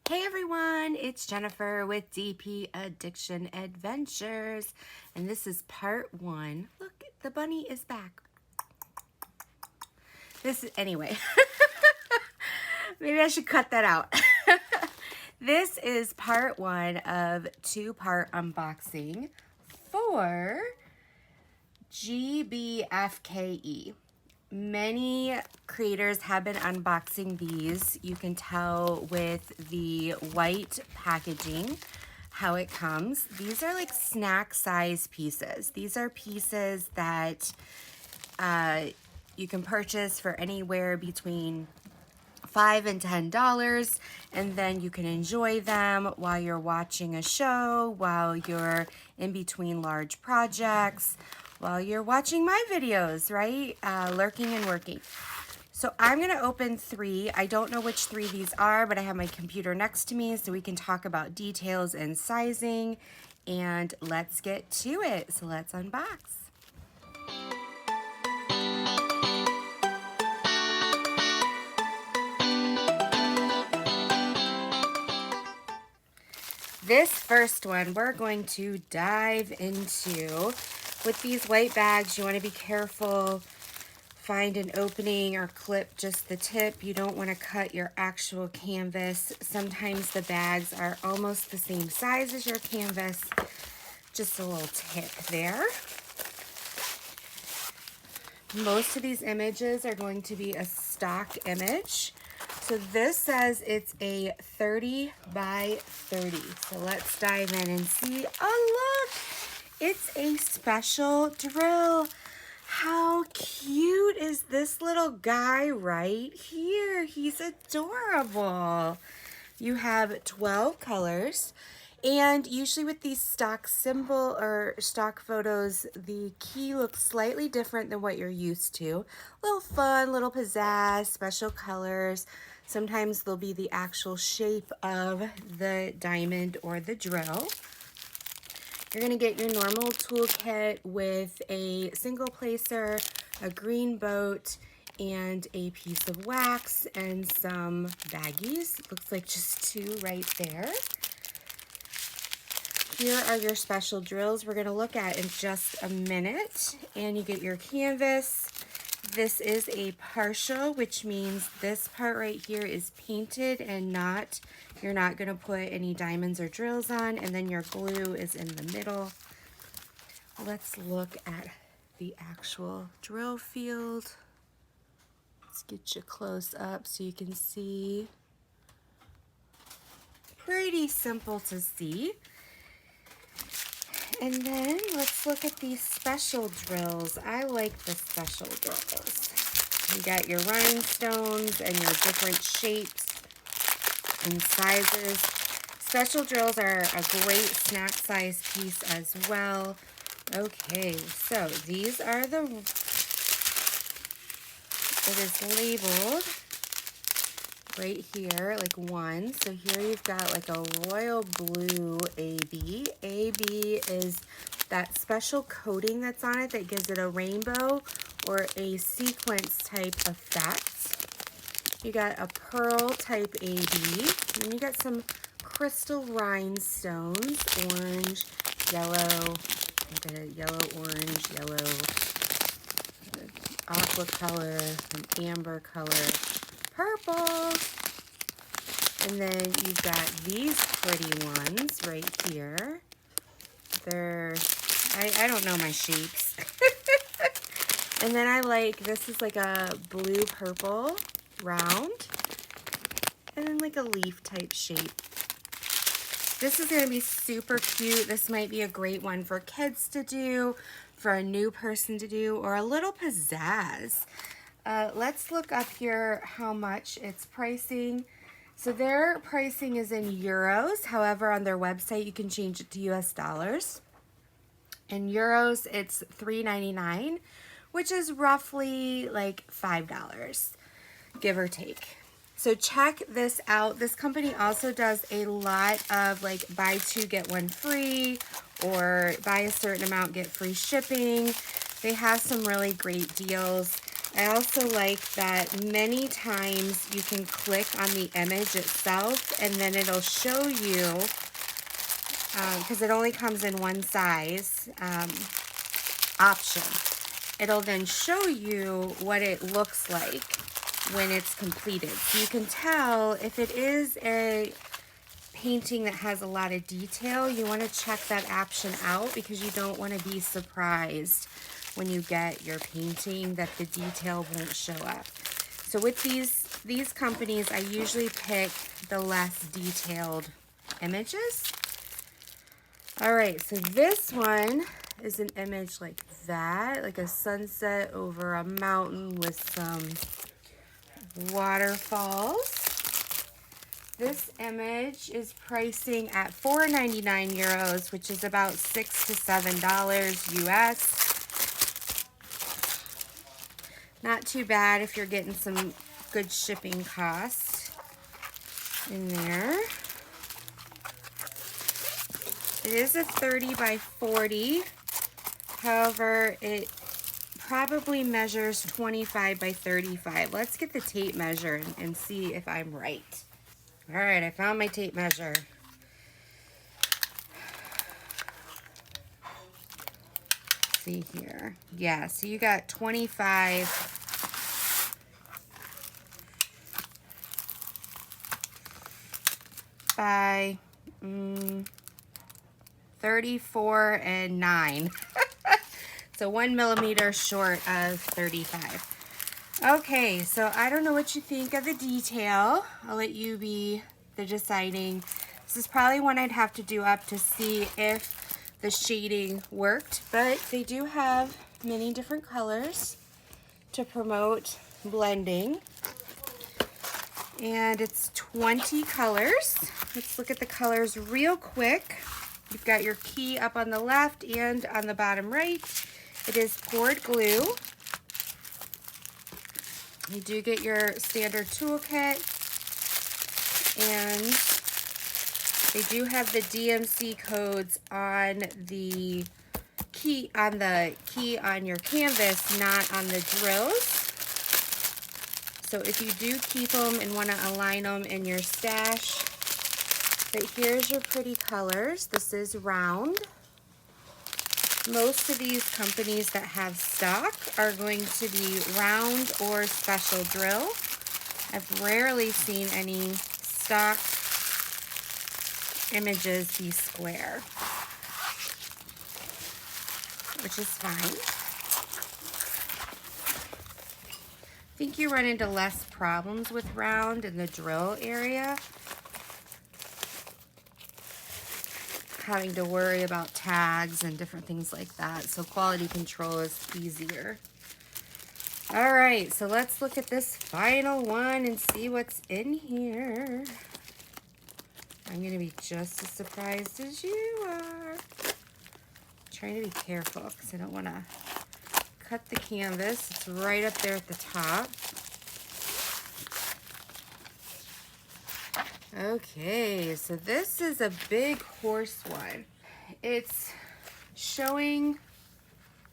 Hey everyone, it's Jennifer with DP Addiction Adventures, and this is part 1. Look, the bunny is back. Anyway, maybe I should cut that out. This is part 1 of 2-part unboxing for GBFKE. Many creators have been unboxing these. You can tell with the white packaging how it comes. These are like snack size pieces. These are pieces that you can purchase for anywhere between $5 and $10, and then you can enjoy them while you're watching a show, while you're in between large projects, while you're watching my videos, right? Lurking and working. So I'm gonna open 3. I don't know which 3 these are, but I have my computer next to me so we can talk about details and sizing, and let's get to it. So let's unbox. This first one we're going to dive into. With these white bags, you want to be careful. Find an opening or clip just the tip. You don't want to cut your actual canvas. Sometimes the bags are almost the same size as your canvas. Just a little tip there. Most of these images are going to be a stock image. So this says it's a 30 by 30. So let's dive in and see. Oh, look, it's a special drill. How cute is this little guy right here? He's adorable. You have 12 colors. And usually with these stock symbol or stock photos, the key looks slightly different than what you're used to. Little fun, little pizzazz, special colors. Sometimes they'll be the actual shape of the diamond or the drill. You're gonna get your normal toolkit with a single placer, a green boat, and a piece of wax and some baggies. Looks like just 2 right there. Here are your special drills we're going to look at in just a minute. And you get your canvas. This is a partial, which means this part right here is painted and you're not going to put any diamonds or drills on. And then your glue is in the middle. Let's look at the actual drill field. Let's get you close up so you can see. Pretty simple to see. And then let's look at these special drills. I like the special drills. You got your rhinestones and your different shapes and sizes. Special drills are a great snack size piece as well. Okay, so these are it is labeled right here, like 1. So here you've got like a royal blue AB. AB is that special coating that's on it that gives it a rainbow or a sequence type effect. You got a pearl type AB. And you got some crystal rhinestones, orange, yellow. You got a yellow, orange, yellow, aqua color, an amber color, purple, and then you've got these pretty ones right here. I don't know my shapes. And then this is like a blue purple round, and then like a leaf type shape. This is going to be super cute. This might be a great one for kids to do, for a new person to do, or a little pizzazz. Let's look up here how much it's pricing. So their pricing is in euros. However, on their website, you can change it to US dollars. In euros, it's $3.99, which is roughly like $5, give or take. So check this out. This company also does a lot of like buy 2, get 1 free, or buy a certain amount, get free shipping. They have some really great deals. I also like that many times you can click on the image itself and then it'll show you, because it only comes in one size option. It'll then show you what it looks like when it's completed. So you can tell if it is a painting that has a lot of detail, you want to check that option out because you don't want to be surprised when you get your painting that the detail won't show up. So with these companies, I usually pick the less detailed images. All right, so this one is an image like that, like a sunset over a mountain with some waterfalls. This image is pricing at €4.99 euros, which is about $6 to $7 US. Not too bad if you're getting some good shipping costs in there. It is a 30 by 40. However, it probably measures 25 by 35. Let's get the tape measure and see if I'm right. All right, I found my tape measure. Let's see here. Yeah, so you got 25 by 34 and 9. So 1 millimeter short of 35. Okay, so I don't know what you think of the detail. I'll let you be the deciding. This is probably one I'd have to do up to see if the shading worked, but they do have many different colors to promote blending. And it's 20 colors. Let's look at the colors real quick. You've got your key up on the left and on the bottom right. It is poured glue. You do get your standard toolkit, and they do have the DMC codes on the key on your canvas, not on the drills. So if you do keep them and want to align them in your stash, but here's your pretty colors. This is round. Most of these companies that have stock are going to be round or special drill. I've rarely seen any stock images be square, which is fine. I think you run into less problems with round in the drill area, having to worry about tags and different things like that. So quality control is easier. All right, so let's look at this final one and see what's in here. I'm gonna be just as surprised as you are. Trying to be careful because I don't wanna cut the canvas. It's right up there at the top. Okay, so this is a big horse one. It's showing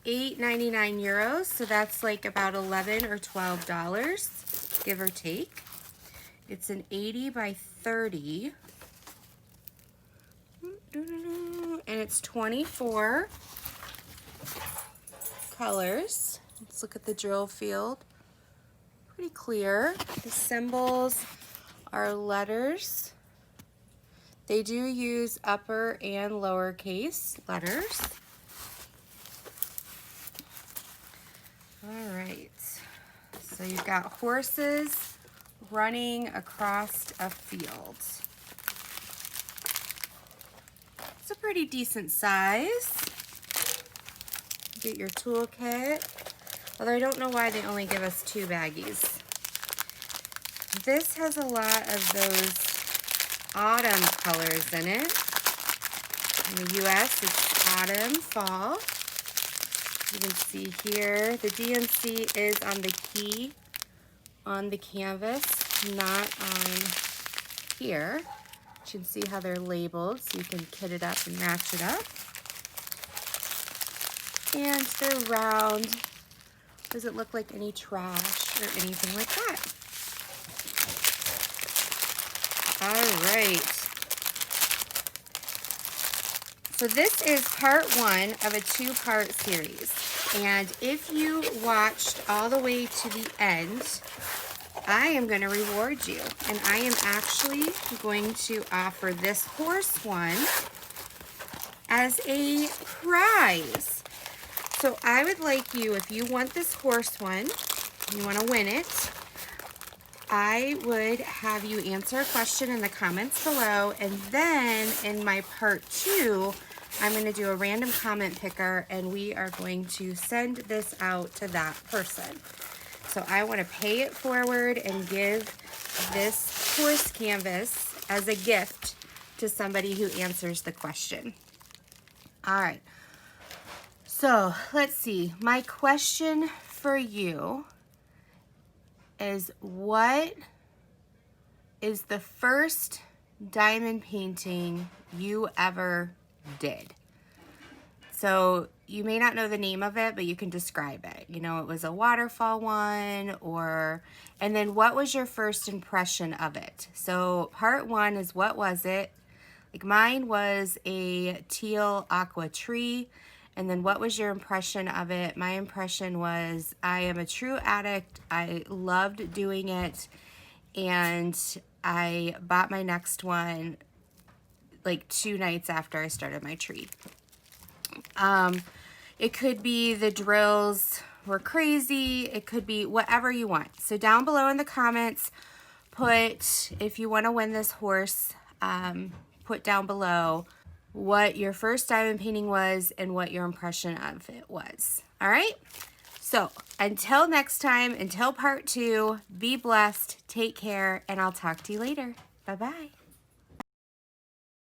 €8.99 euros, so that's like about $11 or $12, give or take. It's an 80 by 30, and it's 24 colors. Let's look at the drill field. Pretty clear. The symbols are letters. They do use upper and lowercase letters. All right, so you've got horses running across a field. It's a pretty decent size. Get your toolkit, although I don't know why they only give us 2 baggies. This has a lot of those autumn colors in it. In the US, it's autumn, fall. You can see here, the DMC is on the key on the canvas, not on here. You can see how they're labeled, so you can kit it up and match it up. And they're round Doesn't look like any trash or anything like that. All right. So this is part 1 of a 2-part series. And if you watched all the way to the end, I am going to reward you. And I am actually going to offer this horse one as a prize. So I would like you, if you want this horse one, you want to win it, I would have you answer a question in the comments below, and then in my part 2, I'm going to do a random comment picker, and we are going to send this out to that person. So I want to pay it forward and give this horse canvas as a gift to somebody who answers the question. All right. So let's see. My question for you is, what is the first diamond painting you ever did? So you may not know the name of it, but you can describe it. You know, it was a waterfall one, and then what was your first impression of it? So part 1 is, what was it? Like mine was a teal aqua tree. And then what was your impression of it? My impression was, I am a true addict. I loved doing it. And I bought my next one like 2 nights after I started my tree. It could be the drills were crazy. It could be whatever you want. So down below in the comments, put, if you want to win this horse, put down below what your first diamond painting was and what your impression of it was. All right? So until next time, until part 2, be blessed, take care, and I'll talk to you later. Bye-bye.